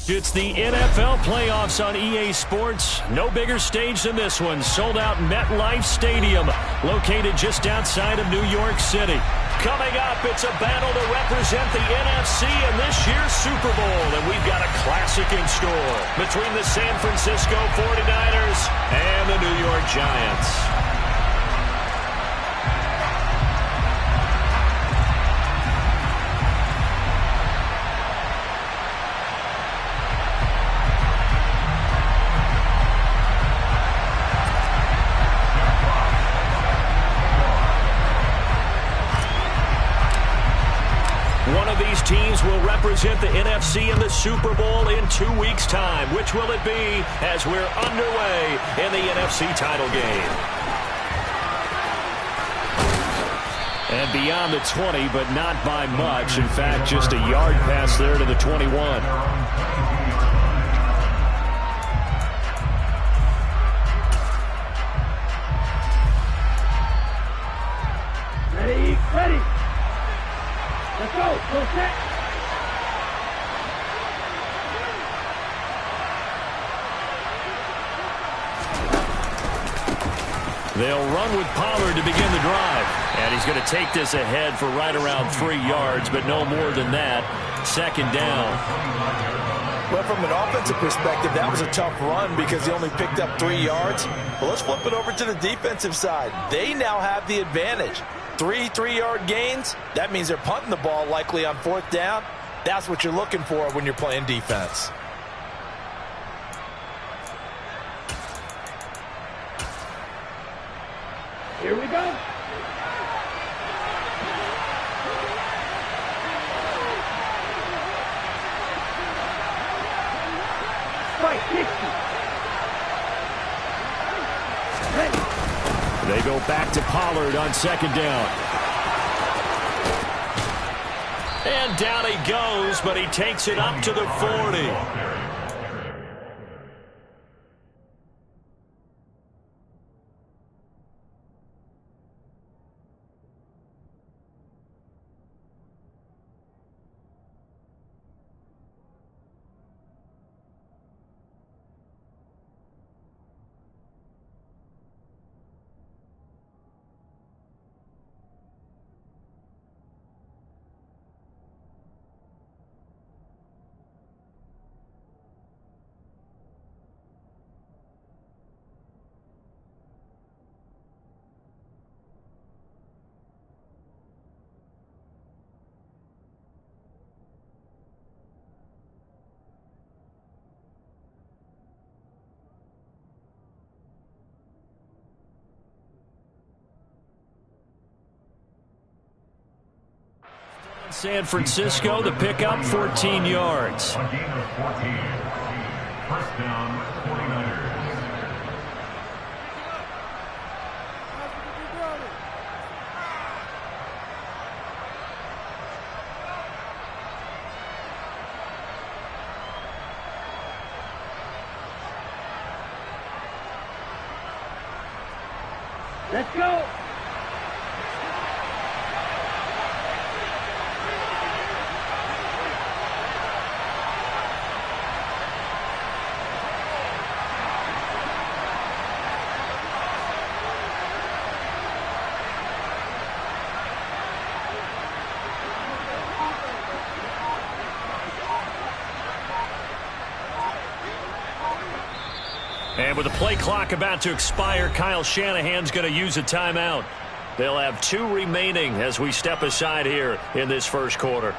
It's the NFL playoffs on EA Sports. No bigger stage than this one. Sold out MetLife Stadium, located just outside of New York City. Coming up, it's a battle to represent the NFC in this year's Super Bowl. And we've got a classic in store between the San Francisco 49ers and the New York Giants. One of these teams will represent the NFC in the Super Bowl in 2 weeks' time. Which will it be as we're underway in the NFC title game? And beyond the 20, but not by much. In fact, just a yard pass there to the 21. Ready. Let's go. Go set. They'll run with Pollard to begin the drive. And he's going to take this ahead for right around 3 yards, but no more than that. Second down. Well, from an offensive perspective, that was a tough run because he only picked up 3 yards. Well, let's flip it over to the defensive side. They now have the advantage. 3 3-yard gains, that means they're punting the ball likely on 4th down. That's what you're looking for when you're playing defense. Here we go. Strike 60. Ready. They go back to Pollard on second down. And down he goes, but he takes it up to the 40. San Francisco, the pickup, 14 yards. A gain of 14. First down, 49ers. Let's go. And with the play clock about to expire, Kyle Shanahan's going to use a timeout. They'll have 2 remaining as we step aside here in this first quarter.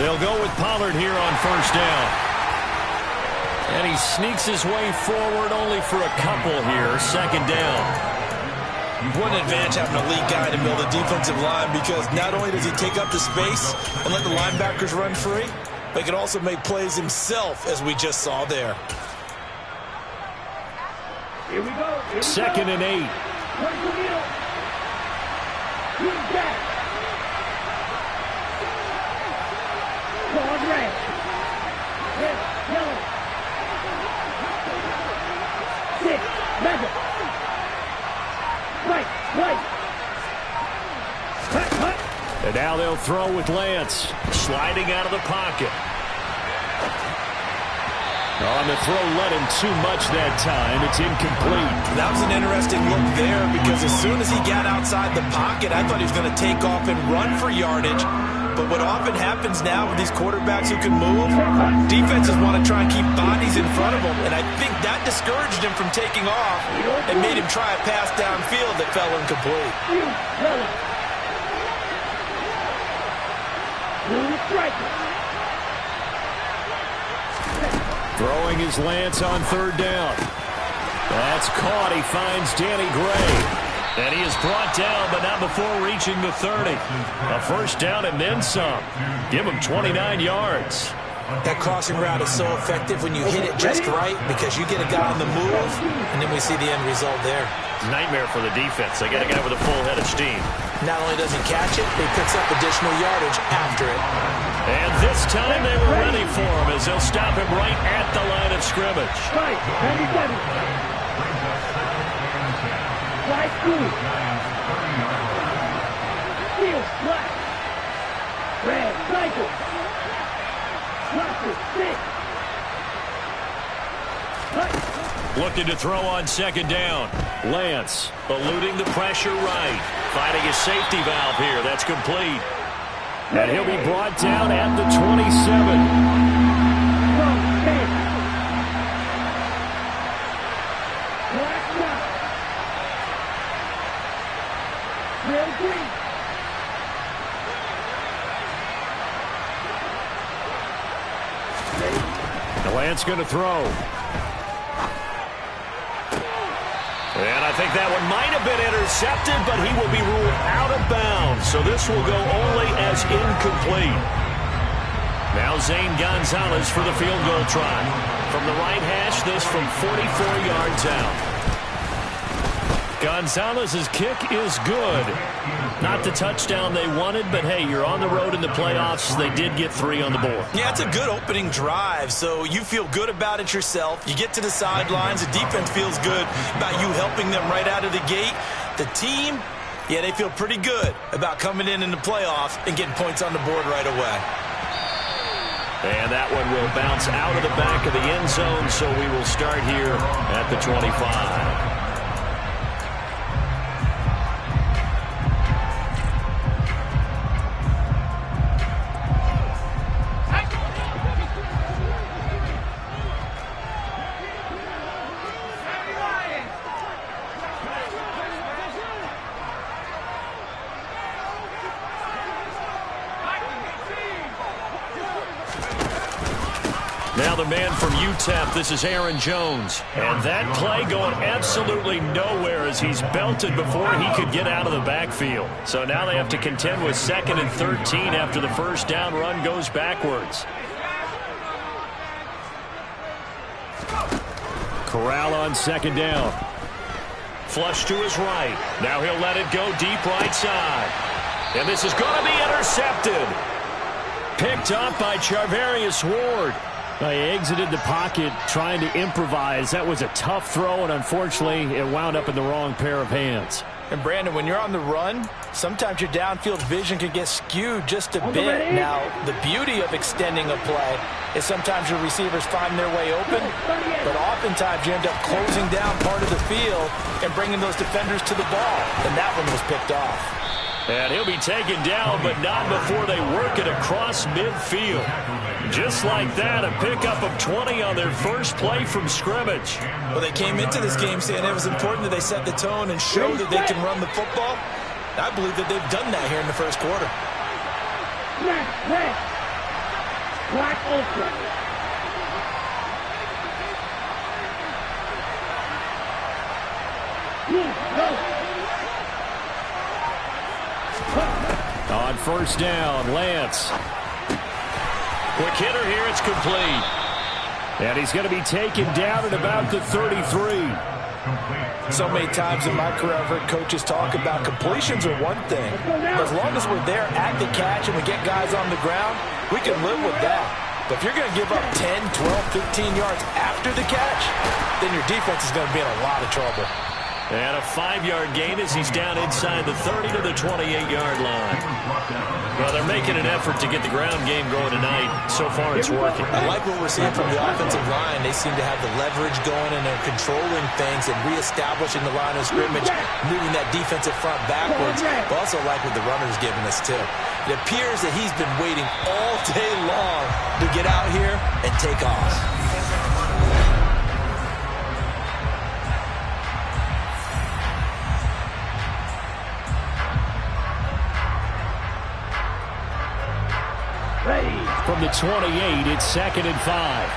They'll go with Pollard here on first down. And he sneaks his way forward only for a couple here. Second down. What an advantage having a elite guy to build a defensive line, because not only does he take up the space and let the linebackers run free, but he can also make plays himself, as we just saw there. Here we go. Second and 8. He's back. Forward red. Red, yellow. 6, red. Right. And now they'll throw with Lance. Sliding out of the pocket. On the throw, let him too much that time. It's incomplete. That was an interesting look there, because as soon as he got outside the pocket, I thought he was going to take off and run for yardage. But what often happens now with these quarterbacks who can move, defenses want to try and keep bodies in front of them, and I think that discouraged him from taking off and made him try a pass downfield that fell incomplete. Throwing his Lance on third down. That's caught. He finds Danny Gray. And he is brought down, but not before reaching the 30. A first down and then some. Give him 29 yards. That crossing route is so effective when you hit it just right, because you get a guy on the move, and then we see the end result there. Nightmare for the defense. They got a guy with a full head of steam. Not only does he catch it, he picks up additional yardage after it. And this time they were ready for him, as they'll stop him right at the line of scrimmage. Right, 97. Right through. Field flat. Red cycle. Looking to throw on second down. Lance eluding the pressure right. Finding his safety valve here. That's complete. And he'll be brought down at the 27. Lance going to throw. And I think that one might have been intercepted, but he will be ruled out of bounds. So this will go only as incomplete. Now Zane Gonzalez for the field goal try. From the right hash, this from 44 yards out. Gonzalez's kick is good. Not the touchdown they wanted, but hey, you're on the road in the playoffs. They did get 3 on the board. Yeah, it's a good opening drive, so you feel good about it yourself. You get to the sidelines. The defense feels good about you helping them right out of the gate. The team, yeah, they feel pretty good about coming in the playoffs and getting points on the board right away. And that one will bounce out of the back of the end zone, so we will start here at the 25. Now the man from UTEP, this is Aaron Jones. And that play going absolutely nowhere as he's belted before he could get out of the backfield. So now they have to contend with 2nd and 13 after the first down run goes backwards. Corral on second down. Flush to his right. Now he'll let it go deep right side. And this is going to be intercepted. Picked up by Charvarius Ward. He exited the pocket trying to improvise. That was a tough throw, and unfortunately, it wound up in the wrong pair of hands. And, Brandon, when you're on the run, sometimes your downfield vision can get skewed just a bit. Now, the beauty of extending a play is sometimes your receivers find their way open, but oftentimes you end up closing down part of the field and bringing those defenders to the ball, and that one was picked off. And he'll be taken down, but not before they work it across midfield. Just like that, a pickup of 20 on their first play from scrimmage. Well, they came into this game saying it was important that they set the tone and show that they can run the football. I believe that they've done that here in the first quarter. Black Ultra. On first down, Lance. Quick hitter here, it's complete. And he's going to be taken down at about the 33. So many times in my career, I've heard coaches talk about completions are one thing. But as long as we're there at the catch and we get guys on the ground, we can live with that. But if you're going to give up 10, 12, 15 yards after the catch, then your defense is going to be in a lot of trouble. And a 5-yard gain as he's down inside the 30 to the 28-yard line. Well, they're making an effort to get the ground game going tonight. So far, it's working. I like what we're seeing from the offensive line. They seem to have the leverage going, and they're controlling things and reestablishing the line of scrimmage, moving that defensive front backwards. But also like what the runner's giving us, too. It appears that he's been waiting all day long to get out here and take off. From the 28, it's 2nd and 5.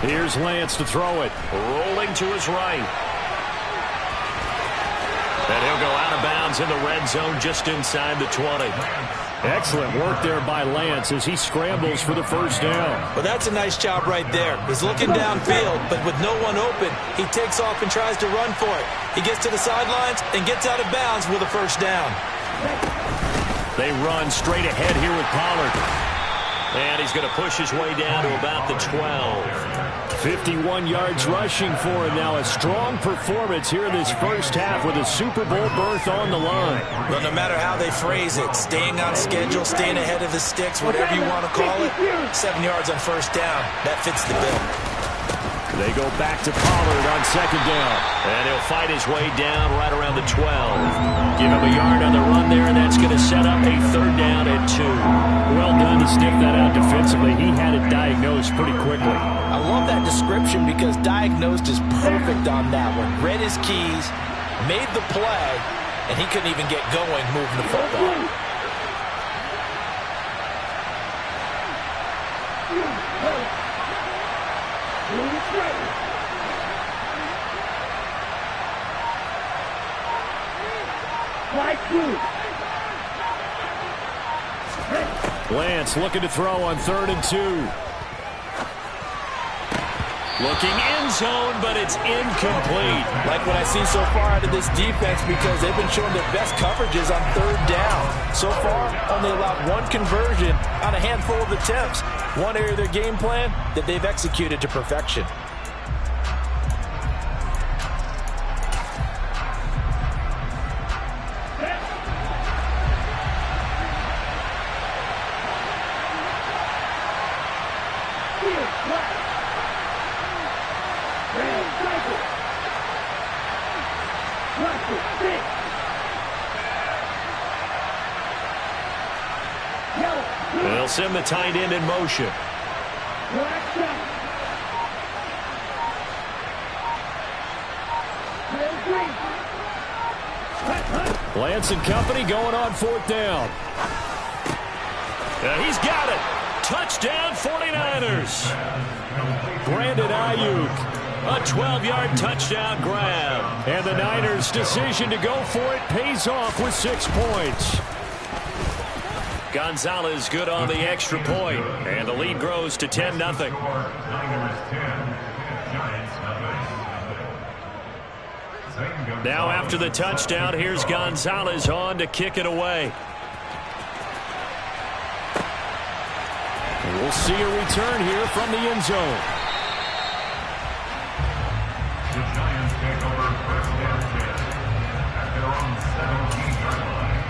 Here's Lance to throw it. Rolling to his right. And he'll go out of bounds in the red zone just inside the 20. Excellent work there by Lance as he scrambles for the first down. Well, that's a nice job right there. He's looking downfield, but with no one open, he takes off and tries to run for it. He gets to the sidelines and gets out of bounds with a first down. They run straight ahead here with Pollard. And he's going to push his way down to about the 12. 51 yards rushing for him now. A strong performance here in this first half with a Super Bowl berth on the line. Well, no matter how they phrase it, staying on schedule, staying ahead of the sticks, whatever you want to call it, 7 yards on first down, that fits the bill. They go back to Pollard on second down. And he'll fight his way down right around the 12. Give him a yard on the run there, and that's going to set up a 3rd down and 2. Well done to sniff that out defensively. He had it diagnosed pretty quickly. I love that description because diagnosed is perfect on that one. Read his keys, made the play, and he couldn't even get going moving the football. Lance looking to throw on 3rd and 2. Looking end zone, but it's incomplete. Like what I've seen so far out of this defense because they've been showing their best coverages on 3rd down. So far, only allowed 1 conversion on a handful of attempts. One area of their game plan that they've executed to perfection. They'll send the tight end in motion. Lance and company going on 4th down. He's got it. Touchdown 49ers. Brandon Ayuk. A 12-yard touchdown grab. And the Niners' decision to go for it pays off with 6 points. Gonzalez good on the extra point, and the lead grows to 10-0. Now after the touchdown, here's Gonzalez on to kick it away. And we'll see a return here from the end zone. The Giants take over first down at their own 17-yard line.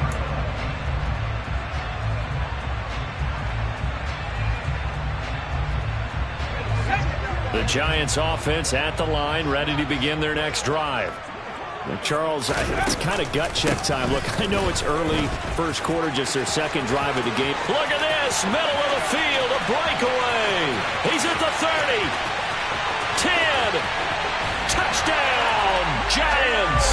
The Giants offense at the line, ready to begin their next drive. Charles, it's kind of gut check time. Look, I know it's early, first quarter, just their second drive of the game. Look at this, middle of the field, a breakaway. He's at the 30, 10, touchdown, Giants.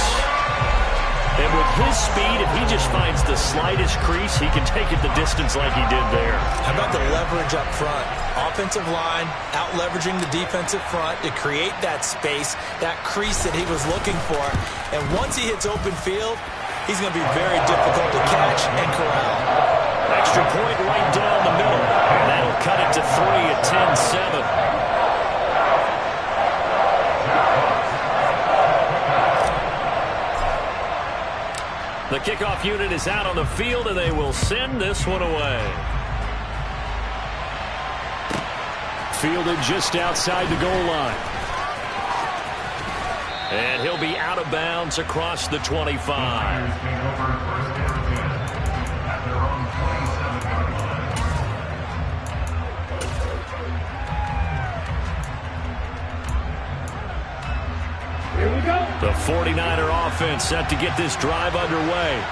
And with his speed, if he just finds the slightest crease, he can take it the distance like he did there. How about the leverage up front? Offensive line out-leveraging the defensive front to create that space, that crease that he was looking for. And once he hits open field, he's going to be very difficult to catch and corral. Extra point right down the middle. And that'll cut it to 3 at 10-7. The kickoff unit is out on the field, and they will send this one away. Fielded just outside the goal line. And he'll be out of bounds across the 25. The 49er offense set to get this drive underway.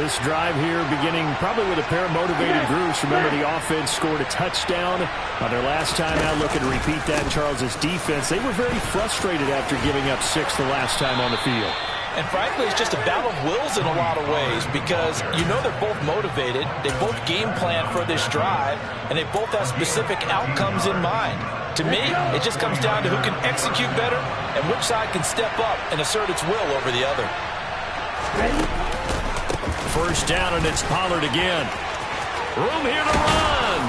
This drive here beginning probably with a pair of motivated groups. Remember, the offense scored a touchdown on their last time out. Looking to repeat that. Charles' defense, they were very frustrated after giving up 6 the last time on the field. And frankly, it's just a battle of wills in a lot of ways because you know they're both motivated. They both game plan for this drive, and they both have specific outcomes in mind. To me, it just comes down to who can execute better and which side can step up and assert its will over the other. First down, and it's Pollard again. Room here to run.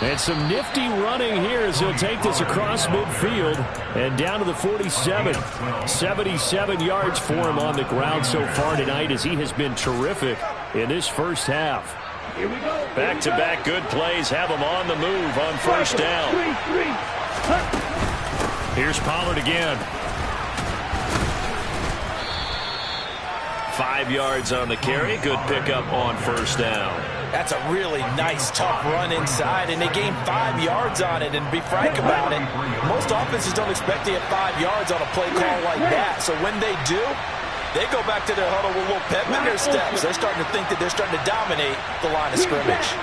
And some nifty running here as he'll take this across midfield and down to the 47. 77 yards for him on the ground so far tonight as he has been terrific in this first half. Back-to-back good plays have him on the move on first down. Here's Pollard again. 5 yards on the carry. Good pickup on first down. That's a really nice, tough run inside, and they gained 5 yards on it. And to be frank about it, most offenses don't expect to get 5 yards on a play call like that. So when they do, they go back to their huddle with a little pep in their steps. They're starting to think that they're starting to dominate the line of scrimmage.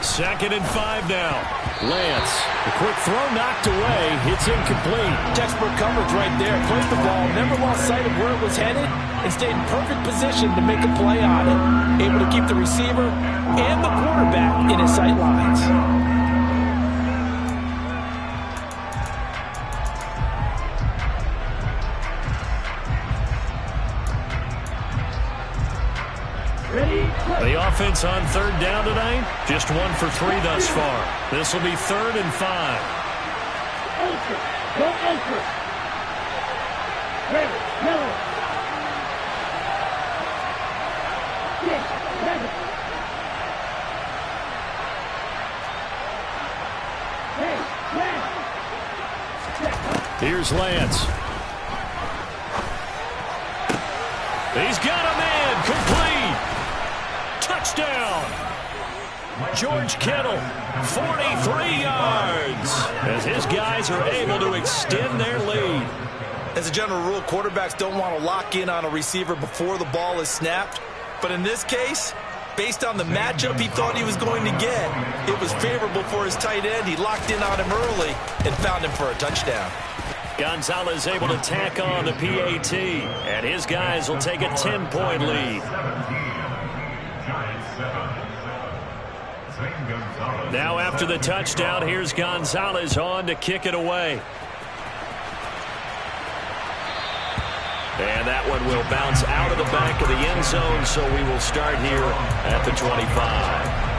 Second and 5 now. Lance, the quick throw knocked away. It's incomplete. Textbook coverage right there. Played the ball, never lost sight of where it was headed, and stayed in perfect position to make a play on it. Able to keep the receiver and the quarterback in his sight lines. The offense on third down tonight, just 1 for 3 thus far. This will be 3rd and 5. Ultra. Go ultra. Red, yellow. 6, 7. Hey, Lance. Here's Lance. He's got a man complete. Touchdown! George Kittle, 43 yards, as his guys are able to extend their lead. As a general rule, quarterbacks don't want to lock in on a receiver before the ball is snapped. But in this case, based on the matchup he thought he was going to get, it was favorable for his tight end. He locked in on him early and found him for a touchdown. Gonzalez able to tack on the PAT, and his guys will take a 10-point lead. Now after the touchdown, here's Gonzalez on to kick it away. And that one will bounce out of the back of the end zone, so we will start here at the 25.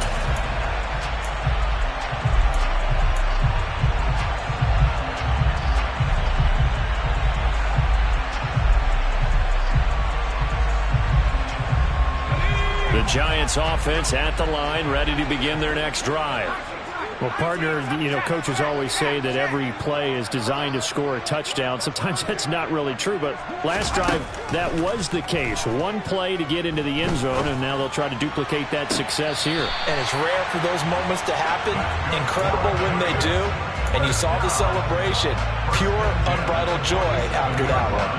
The Giants offense at the line, ready to begin their next drive. Well, partner, coaches always say that every play is designed to score a touchdown. Sometimes that's not really true, but last drive, that was the case. One play to get into the end zone, and now they'll try to duplicate that success here. And it's rare for those moments to happen. Incredible when they do. And you saw the celebration. Pure, unbridled joy after that one.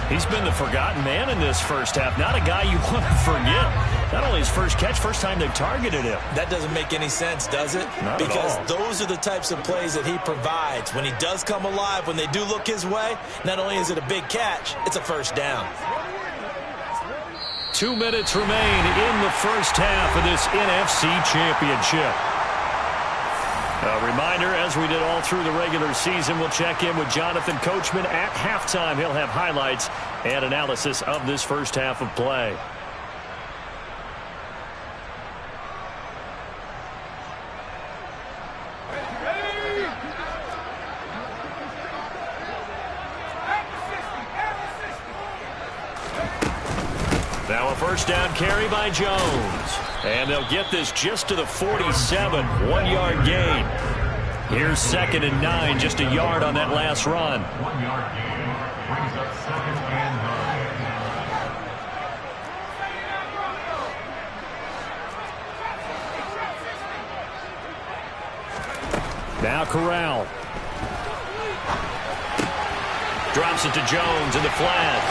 He's been the forgotten man in this first half. Not a guy you want to forget. Not only his first catch, first time they've targeted him. That doesn't make any sense, does it? Not because at all. Those are the types of plays that he provides. When he does come alive, when they do look his way, not only is it a big catch, it's a first down. 2 minutes remain in the first half of this NFC Championship. A reminder, as we did all through the regular season, we'll check in with Jonathan Coachman at halftime. He'll have highlights and analysis of this first half of play. Now a first down carry by Jones. And they'll get this just to the 47, 1-yard gain. Here's 2nd and 9, just a yard on that last run. 1-yard gain brings up 2nd and 9. Now Corral. Drops it to Jones in the flat.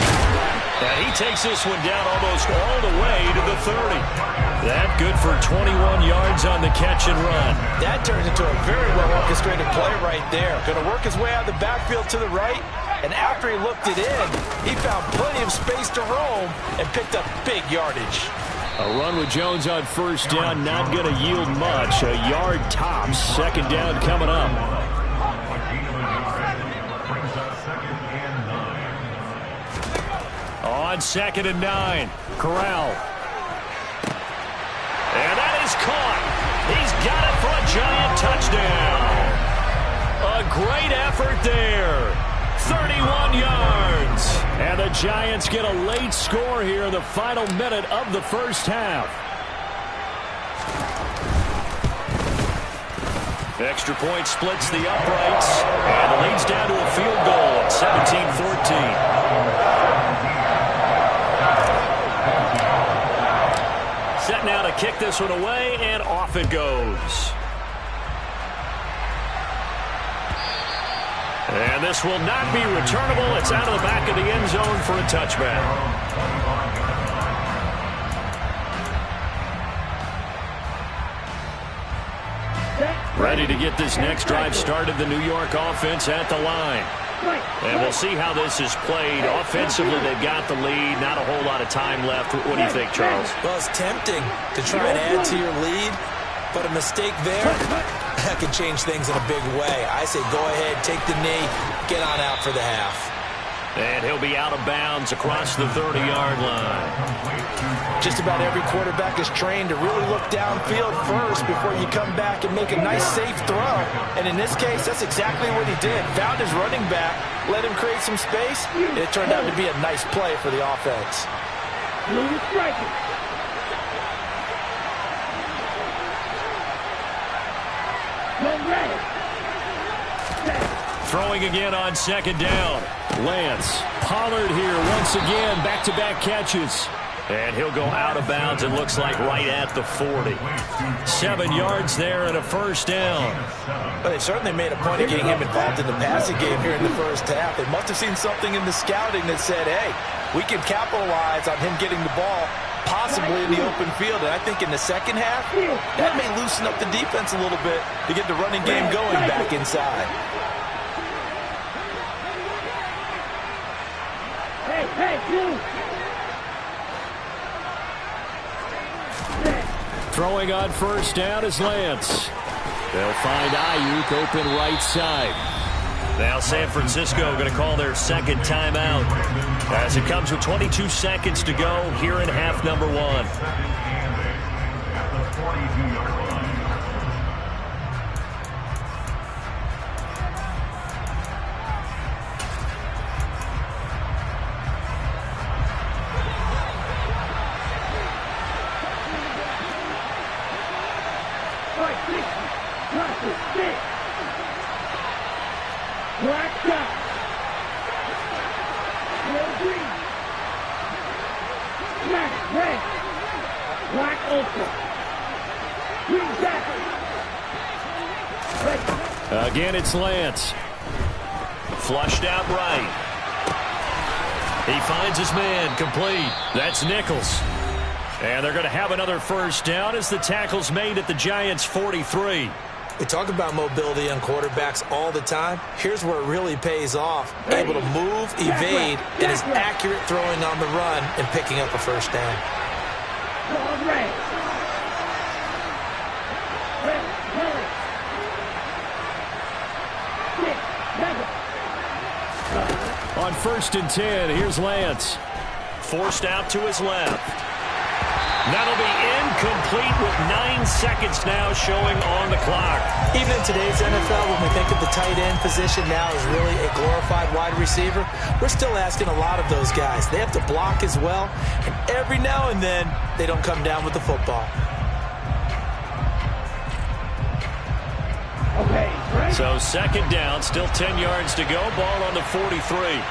And he takes this one down almost all the way to the 30. That good for 21 yards on the catch and run. That turns into a very well-orchestrated play right there. Going to work his way out of the backfield to the right, and after he looked it in, he found plenty of space to roam and picked up big yardage. A run with Jones on first down, not going to yield much. A yard tops. 2nd down coming up. On 2nd and 9, Corral. And that is caught. He's got it for a giant touchdown. A great effort there. 31 yards. And the Giants get a late score here in the final minute of the first half. Extra point splits the uprights. And it leads down to a field goal at 17-14. Set now to kick this one away, and off it goes. And this will not be returnable. It's out of the back of the end zone for a touchback. Ready to get this next drive started, the New York offense at the line. And we'll see how this is played. Offensively, they've got the lead. Not a whole lot of time left. What do you think, Charles? Well, it's tempting to try and add to your lead, but a mistake there, that could change things in a big way. I say go ahead, take the knee, get on out for the half. And he'll be out of bounds across the 30-yard line. Just about every quarterback is trained to really look downfield first before you come back and make a nice, safe throw. And in this case, that's exactly what he did. Found his running back, let him create some space, and it turned out to be a nice play for the offense. Throwing again on 2nd down. Lance. Pollard here once again. Back-to-back catches. And he'll go out of bounds, it looks like, right at the 40. 7 yards there and a first down. But they certainly made a point of getting him involved in the passing game here in the first half. They must have seen something in the scouting that said, hey, we can capitalize on him getting the ball, possibly in the open field. And I think in the second half, that may loosen up the defense a little bit to get the running game going back inside. Throwing on first down is Lance. They'll find Ayuk open right side. Now San Francisco going to call their second timeout as it comes with 22 seconds to go here in half number 1. At the 42-yard line. Black dot. Red green. Black red. Black ultra. Green jacket. Red Again, it's Lance. Flushed out right. He finds his man, complete. That's Nichols. And they're going to have another first down as the tackle's made at the Giants' 43. We talk about mobility on quarterbacks all the time. Here's where it really pays off. Able to move, evade, and is accurate throwing on the run and picking up a first down. On 1st and 10, here's Lance. Forced out to his left. That'll be incomplete with 9 seconds now showing on the clock. Even in today's NFL, when we think of the tight end position now as really a glorified wide receiver, we're still asking a lot of those guys. They have to block as well, and every now and then, they don't come down with the football. So 2nd down, still 10 yards to go. Ball on the 43.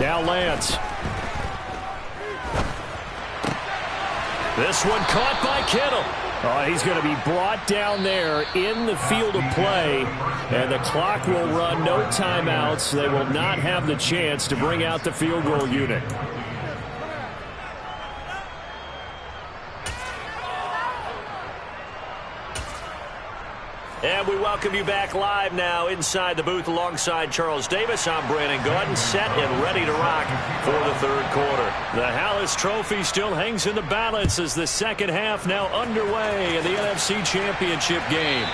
Now Lance. This one caught by Kittle. Oh, he's going to be brought down there in the field of play, and the clock will run, no timeouts. They will not have the chance to bring out the field goal unit. And we welcome you back live now inside the booth alongside Charles Davis. I'm Brandon Gaudin, set and ready to rock for the 3rd quarter. The Hallis Trophy still hangs in the balance as the second half now underway in the NFC Championship game.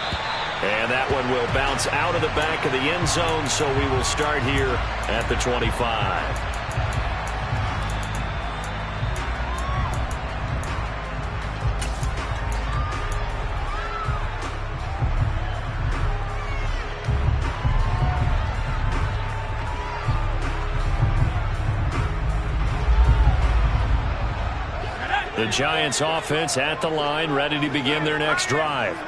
And that one will bounce out of the back of the end zone, so we will start here at the 25. The Giants offense at the line, ready to begin their next drive.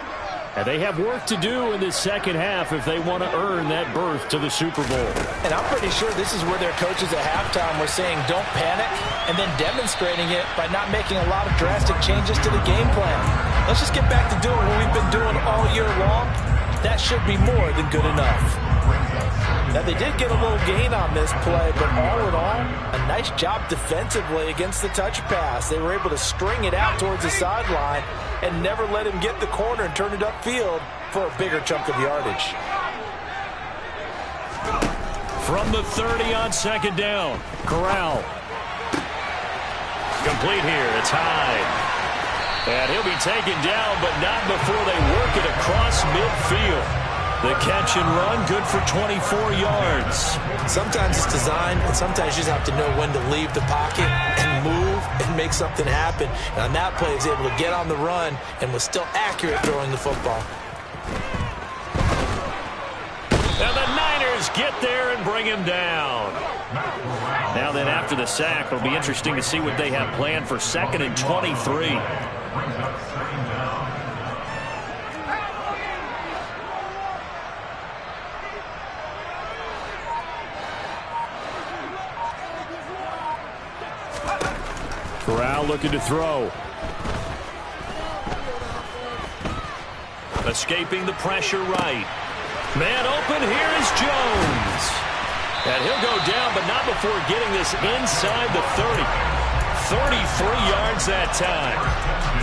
And they have work to do in this second half if they want to earn that berth to the Super Bowl. And I'm pretty sure this is where their coaches at halftime were saying don't panic, and then demonstrating it by not making a lot of drastic changes to the game plan. Let's just get back to doing what we've been doing all year long. That should be more than good enough. Now, they did get a little gain on this play, but all in all, a nice job defensively against the touch pass. They were able to string it out towards the sideline and never let him get the corner and turn it upfield for a bigger chunk of yardage. From the 30 on 2nd down, Corral. Complete here. It's Hyde. And he'll be taken down, but not before they work it across midfield. The catch and run, good for 24 yards. Sometimes it's design, and sometimes you just have to know when to leave the pocket and move and make something happen. And on that play, he was able to get on the run and was still accurate throwing the football. And the Niners get there and bring him down. Now then, after the sack, it'll be interesting to see what they have planned for 2nd and 23. Corral looking to throw. Escaping the pressure right. Man open, here is Jones. And he'll go down, but not before getting this inside the 30. 33 yards that time.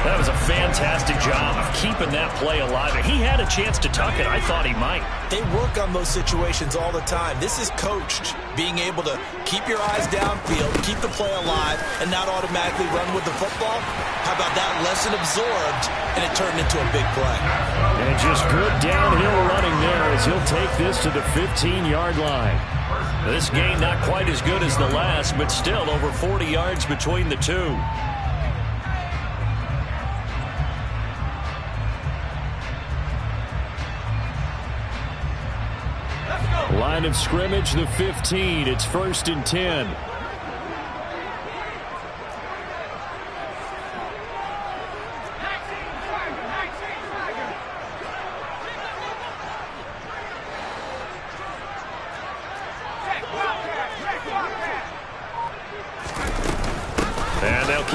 That was a fantastic job of keeping that play alive. And he had a chance to tuck it. I thought he might. They work on those situations all the time. This is coached, being able to keep your eyes downfield, keep the play alive, and not automatically run with the football. How about that lesson absorbed, and it turned into a big play. And just good downhill running there as he'll take this to the 15-yard line. This gain not quite as good as the last, but still over 40 yards between the two. Line of scrimmage, the 15. It's 1st and 10.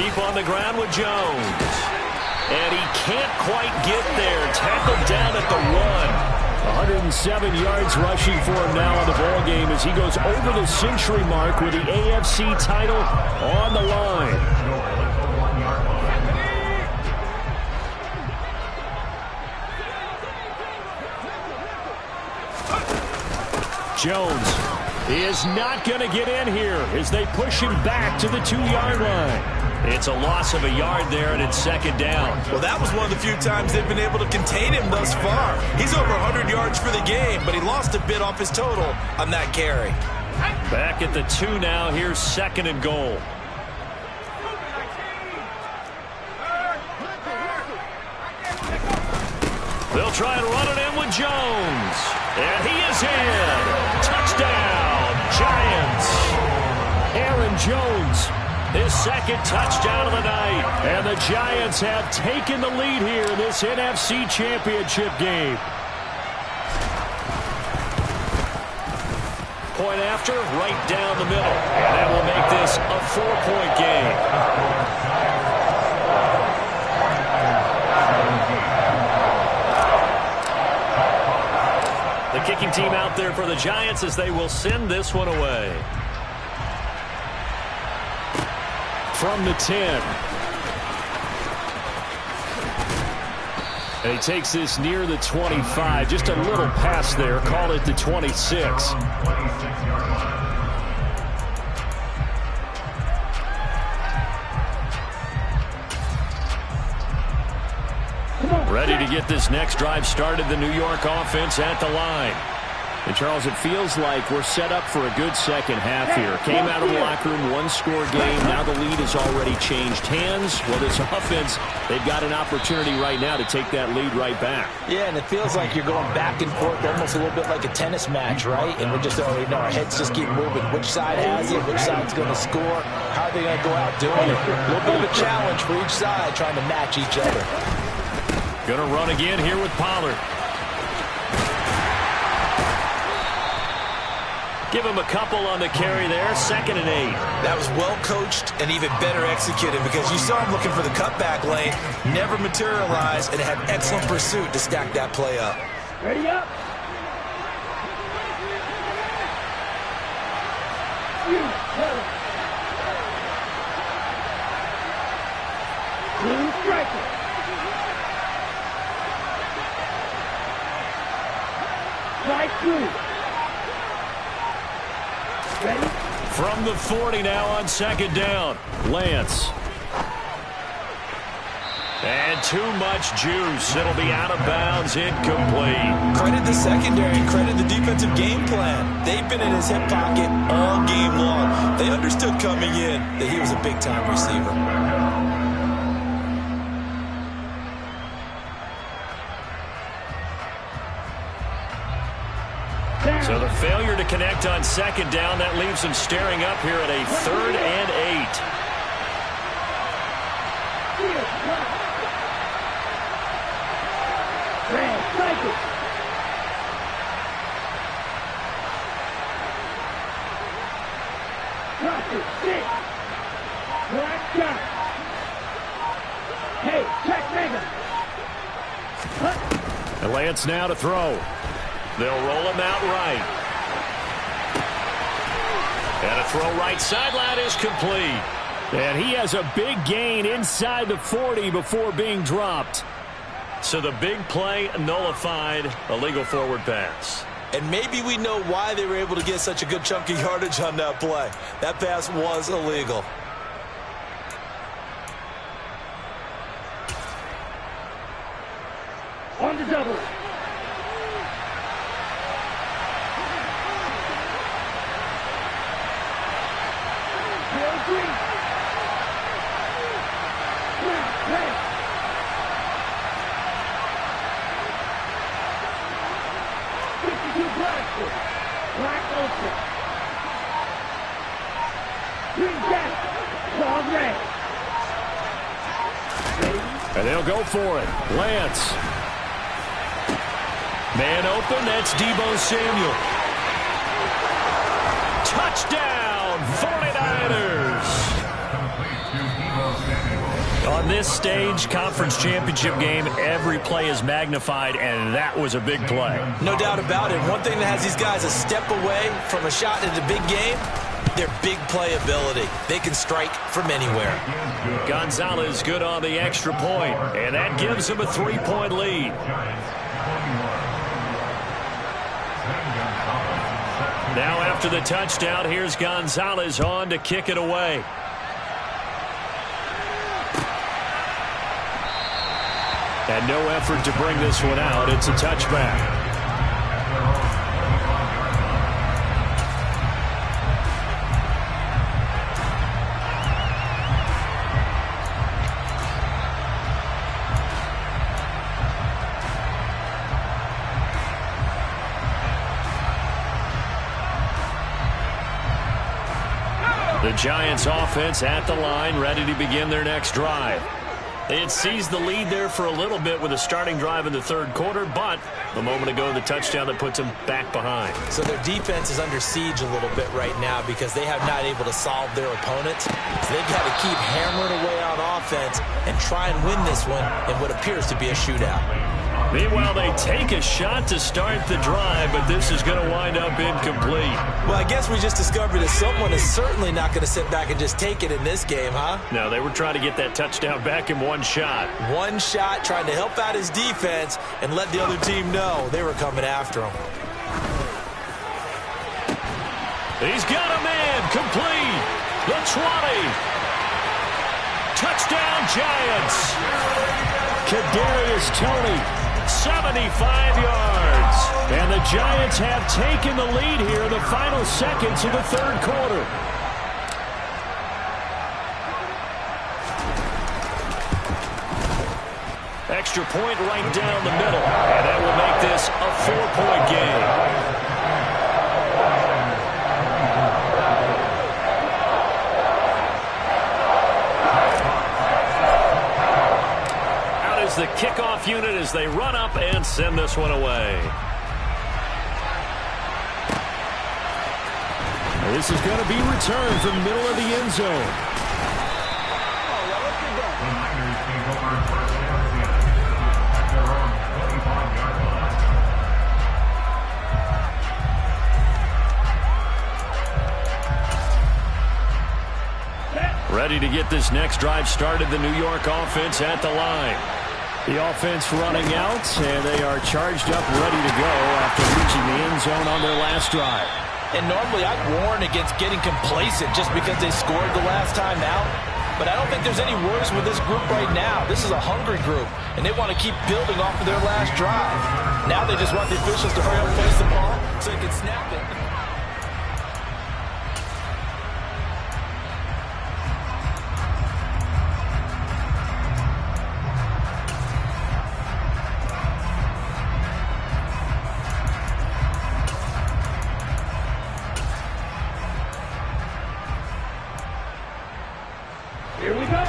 Deep on the ground with Jones. And he can't quite get there. Tackled down at the 1. 107 yards rushing for him now in the ball game as he goes over the century mark with the AFC title on the line. Jones is not going to get in here as they push him back to the 2-yard line. It's a loss of a yard there, and it's second down. Well, that was one of the few times they've been able to contain him thus far. He's over 100 yards for the game, but he lost a bit off his total on that carry. Back at the 2 now. Here's second and goal. They'll try and run it in with Jones. And he is in. Touchdown, Giants. Aaron Jones, his second touchdown of the night. and the Giants have taken the lead here in this NFC Championship game. Point after, right down the middle. And that will make this a 4-point game. The kicking team out there for the Giants as they will send this one away. From the 10. And he takes this near the 25. Just a little pass there. Call it the 26. Ready to get this next drive started. The New York offense at the line. And, Charles, it feels like we're set up for a good second half here. Came out of the locker room, one-score game. Now the lead has already changed hands. Well, this offense, they've got an opportunity right now to take that lead right back. Yeah, and it feels like you're going back and forth, almost a little bit like a tennis match, right? And we just already know our heads just keep moving. Which side has it? Which side's going to score? How are they going to go out doing it? A little bit of a challenge for each side, trying to match each other. Going to run again here with Pollard. Give him a couple on the carry there. 2nd and 8. That was well coached and even better executed because you saw him looking for the cutback lane, never materialized, and had excellent pursuit to stack that play up. Ready up. Blue striker. Right through. Ready? From the 40 now on 2nd down. Lance. And too much juice. It'll be out of bounds, incomplete. Credit the secondary, credit the defensive game plan. They've been in his hip pocket all game long. They understood coming in that he was a big-time receiver. So the failure to connect on 2nd down, that leaves them staring up here at a 3rd and 8. Hey, check Mega. And Lance now to throw. They'll roll him out right. And a throw right sideline is complete. And he has a big gain inside the 40 before being dropped. So the big play nullified, a legal forward pass. And maybe we know why they were able to get such a good chunk of yardage on that play. That pass was illegal. On the double. Black open. Green jack. Ball red. And they'll go for it. Lance. Man open, that's Deebo Samuel. Touchdown, 49ers. Complete to Deebo Samuel. On this stage, conference championship game, every play is magnified, and that was a big play. No doubt about it. One thing that has these guys a step away from a shot in the big game, their big play ability. They can strike from anywhere. Gonzalez good on the extra point, and that gives him a 3-point lead. Now after the touchdown, here's Gonzalez on to kick it away. And no effort to bring this one out. It's a touchback. The Giants offense at the line, ready to begin their next drive. They had seized the lead there for a little bit with a starting drive in the third quarter, but a moment ago the touchdown that puts them back behind. So their defense is under siege a little bit right now because they have not able to solve their opponents. So they've got to keep hammering away on offense and try and win this one in what appears to be a shootout. Meanwhile, they take a shot to start the drive, but this is going to wind up incomplete. Well, I guess we just discovered that someone is certainly not going to sit back and just take it in this game, huh? No, they were trying to get that touchdown back in one shot. One shot, trying to help out his defense and let the other team know they were coming after him. He's got a man, complete. The 20. Touchdown, Giants. Kadarius Toney. 75 yards. And the Giants have taken the lead here in the final seconds of the third quarter. Extra point right down the middle. And that will make this a 4-point game. The kickoff unit as they run up and send this one away. This is going to be returned from the middle of the end zone. Ready to get this next drive started, the New York offense at the line. The offense running out, and they are charged up, ready to go after reaching the end zone on their last drive. And normally I'd warn against getting complacent just because they scored the last time out. But I don't think there's any worries with this group right now. This is a hungry group, and they want to keep building off of their last drive. Now they just want the officials to hurry up and place the ball so they can snap it.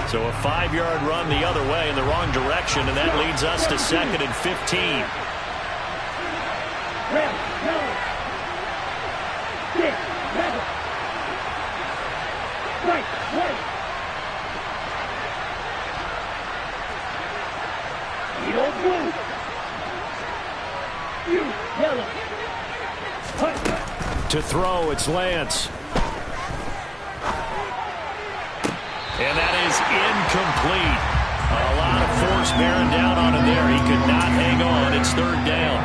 So a 5-yard run the other way in the wrong direction, and that leads us to 2nd and 15. Red, yellow, 6, 7. Right, right. Yellow, blue. You, yellow. Punt. To throw, it's Lance. And that is incomplete. A lot of force bearing down on him there. He could not hang on. It's 3rd down.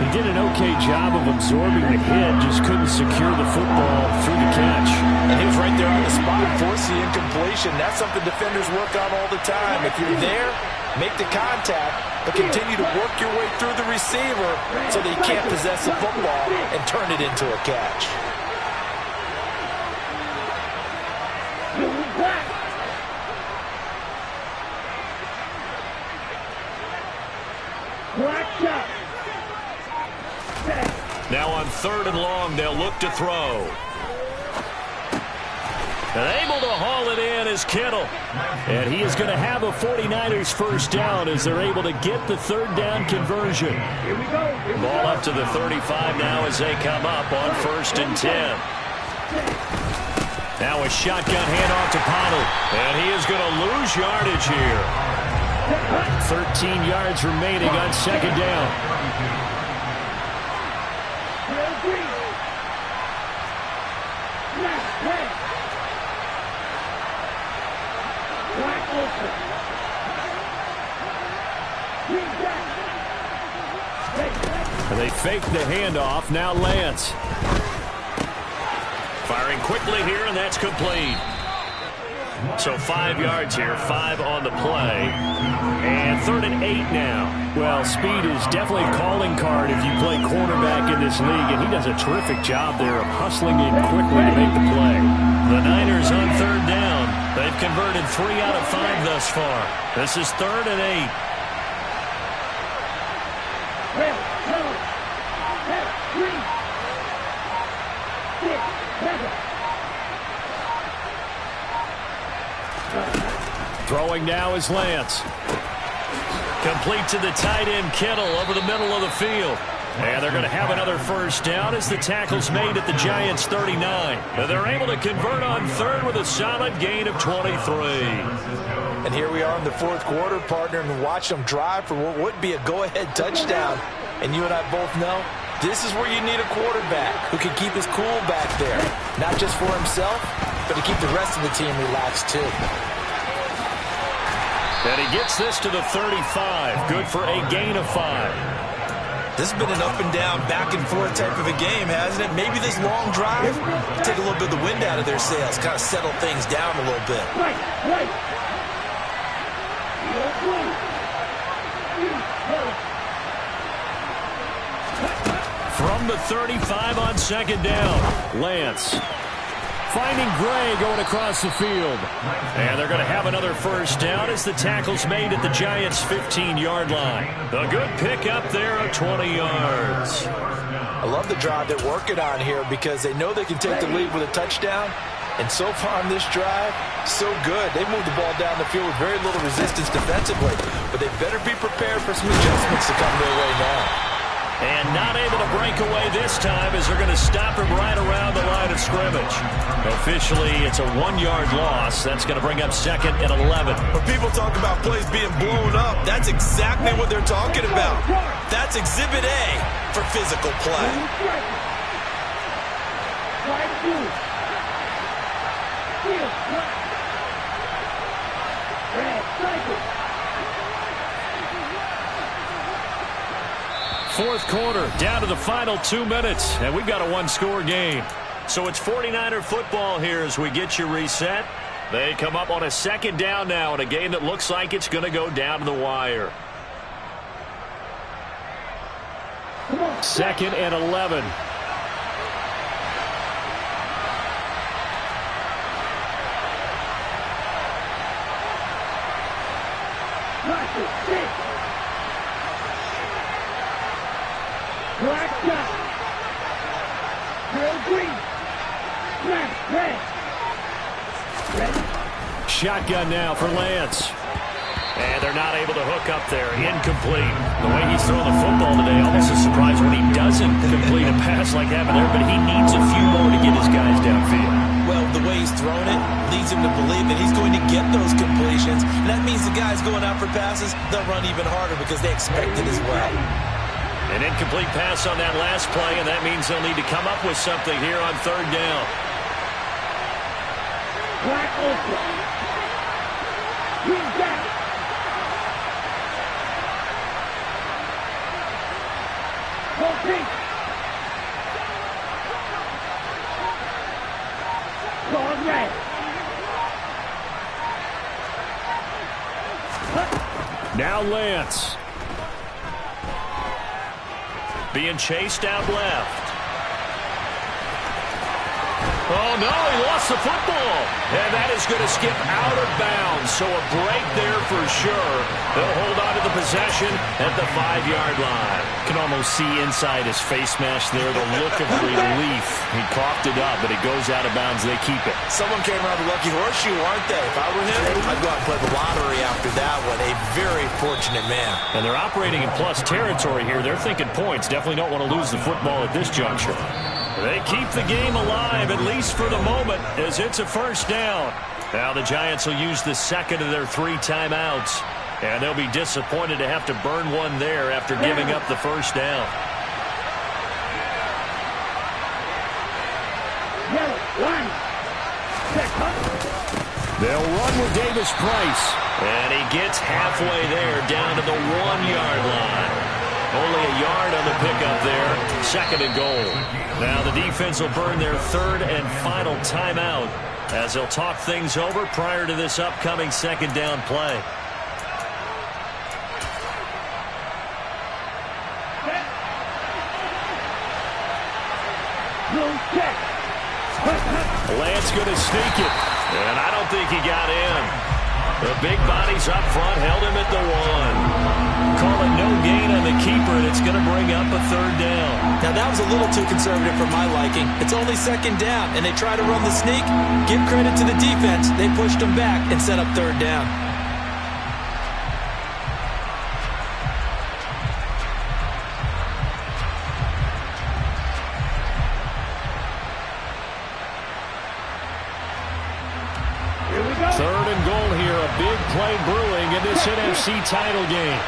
He did an okay job of absorbing the hit, just couldn't secure the football through the catch. And he was right there on the spot, force the incompletion. That's something defenders work on all the time. If you're there, make the contact, but continue to work your way through the receiver so that he can't possess the football and turn it into a catch. Now on 3rd and long, they'll look to throw. And able to haul it in is Kittle. And he is going to have a 49ers first down as they're able to get the 3rd down conversion. Here we go. Here we Ball go. up to the 35 now as they come up on 1st and 10. Now a shotgun handoff to Pollard. And he is going to lose yardage here. 13 yards remaining on second down. They fake the handoff. Now Lance. Firing quickly here, and that's complete. So 5 yards here, 5 on the play. And 3rd and 8 now. Well, speed is definitely a calling card if you play cornerback in this league, and he does a terrific job there of hustling in quickly to make the play. The Niners on 3rd down. They've converted 3 out of 5 thus far. This is 3rd and 8. Throwing now is Lance. Complete to the tight end, Kittle, over the middle of the field. And they're going to have another first down as the tackle's made at the Giants' 39. And they're able to convert on 3rd with a solid gain of 23. And here we are in the 4th quarter, partner, and watch them drive for what would be a go-ahead touchdown. And you and I both know this is where you need a quarterback who can keep his cool back there. Not just for himself, but to keep the rest of the team relaxed too. And he gets this to the 35. Good for a gain of 5. This has been an up and down, back and forth type of a game, hasn't it? Maybe this long drive take a little bit of the wind out of their sails, kind of settle things down a little bit. From the 35 on 2nd down, Lance. Finding Gray going across the field. And they're going to have another first down as the tackle's made at the Giants' 15-yard line. A good pickup there of 20 yards. I love the drive they're working on here because they know they can take the lead with a touchdown. And so far on this drive, so good. They moved the ball down the field with very little resistance defensively. But they better be prepared for some adjustments to come their way now. And not able to break away this time as they're going to stop him right around the line of scrimmage. Officially, it's a 1-yard loss. That's going to bring up 2nd and 11. When people talk about plays being blown up, that's exactly what they're talking about. That's Exhibit A for physical play. Fourth quarter, down to the final 2 minutes, and we've got a 1-score game. So it's 49er football here as we get you reset. They come up on a 2nd down now in a game that looks like it's going to go down to the wire. 2nd and 11. Shotgun now for Lance. And they're not able to hook up there. Incomplete. The way he's throwing the football today, almost a surprise when he doesn't complete a pass like that there, but he needs a few more to get his guys downfield. Well, the way he's thrown it leads him to believe that he's going to get those completions. And that means the guys going out for passes, they'll run even harder because they expect it as well. An incomplete pass on that last play, and that means they'll need to come up with something here on 3rd down. Black open. He's back. Now Lance. Being chased out left. Oh, no, he lost the football. And that is going to skip out of bounds. So a break there for sure. They'll hold on to the possession at the 5-yard line. Can almost see inside his face mask there, the look of relief. He coughed it up, but it goes out of bounds. They keep it. Someone came around the lucky horseshoe, aren't they? If I were him, I'd go out and play the lottery after that one. A very fortunate man. And they're operating in plus territory here. They're thinking points. Definitely don't want to lose the football at this juncture. They keep the game alive, at least for the moment, as it's a first down. Now the Giants will use the second of their 3 timeouts. And they'll be disappointed to have to burn one there after giving up the first down. They'll run with Davis Price. And he gets halfway there, down to the 1-yard line. Only a yard on the pickup there. 2nd and goal. Now the defense will burn their 3rd and final timeout as they'll talk things over prior to this upcoming 2nd down play. Lance going to sneak it, and I don't think he got in. The big body's up front, held him at the 1. Call it no gain on the keeper, and it's going to bring up a 3rd down. Now that was a little too conservative for my liking. It's only 2nd down, and they try to run the sneak. Give credit to the defense. They pushed them back and set up 3rd down. Big play brewing in this NFC title game.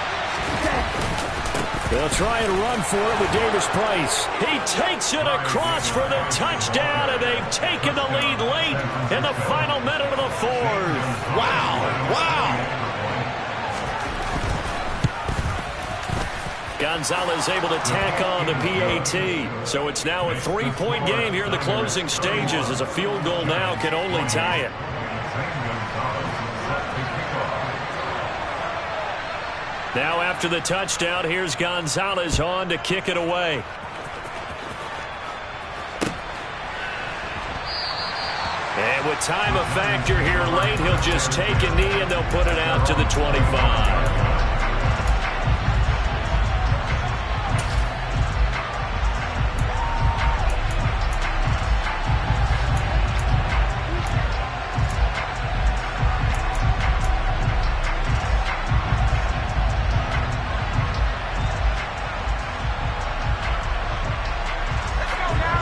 They'll try and run for it with Davis Price. He takes it across for the touchdown, and they've taken the lead late in the final minute of the 4th. Wow. Gonzalez able to tack on the PAT. So it's now a 3-point game here in the closing stages, as a field goal now can only tie it. Now after the touchdown, here's Gonzalez on to kick it away. And with time a factor here late, he'll just take a knee and they'll put it out to the 25.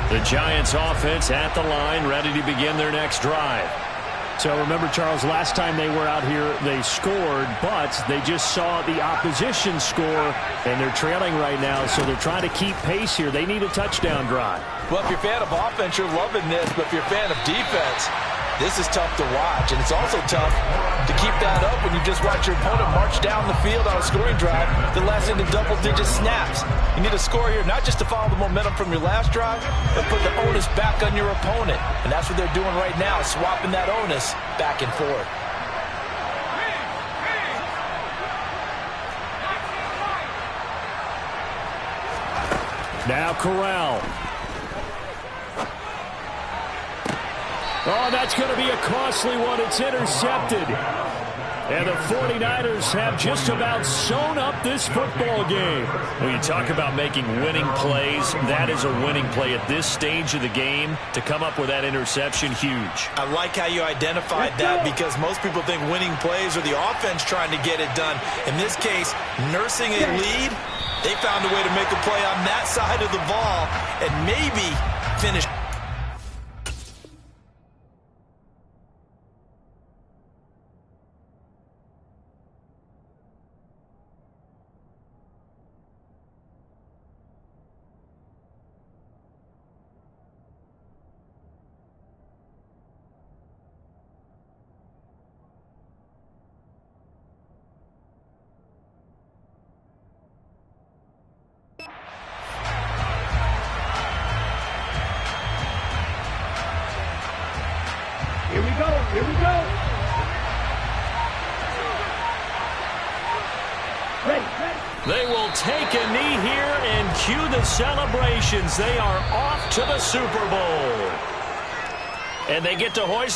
The Giants offense at the line, ready to begin their next drive. So remember, Charles, last time they were out here, they scored, but they just saw the opposition score, and they're trailing right now, so they're trying to keep pace here. They need a touchdown drive. Well, if you're a fan of offense, you're loving this, but if you're a fan of defense, this is tough to watch, and it's also tough to keep that up when you just watch your opponent march down the field on a scoring drive that lasts into double-digit snaps. You need a score here, not just to follow the momentum from your last drive, but put the onus back on your opponent. And that's what they're doing right now, swapping that onus back and forth. Now Corral. Oh, that's going to be a costly one. It's intercepted. And the 49ers have just about sewn up this football game. When you talk about making winning plays, that is a winning play at this stage of the game. To come up with that interception, huge. I like how you identified that, because most people think winning plays are the offense trying to get it done. In this case, nursing a lead, they found a way to make a play on that side of the ball and maybe finish. Here we go. Ready. They will take a knee here and cue the celebrations. They are off to the Super Bowl. And they get to hoist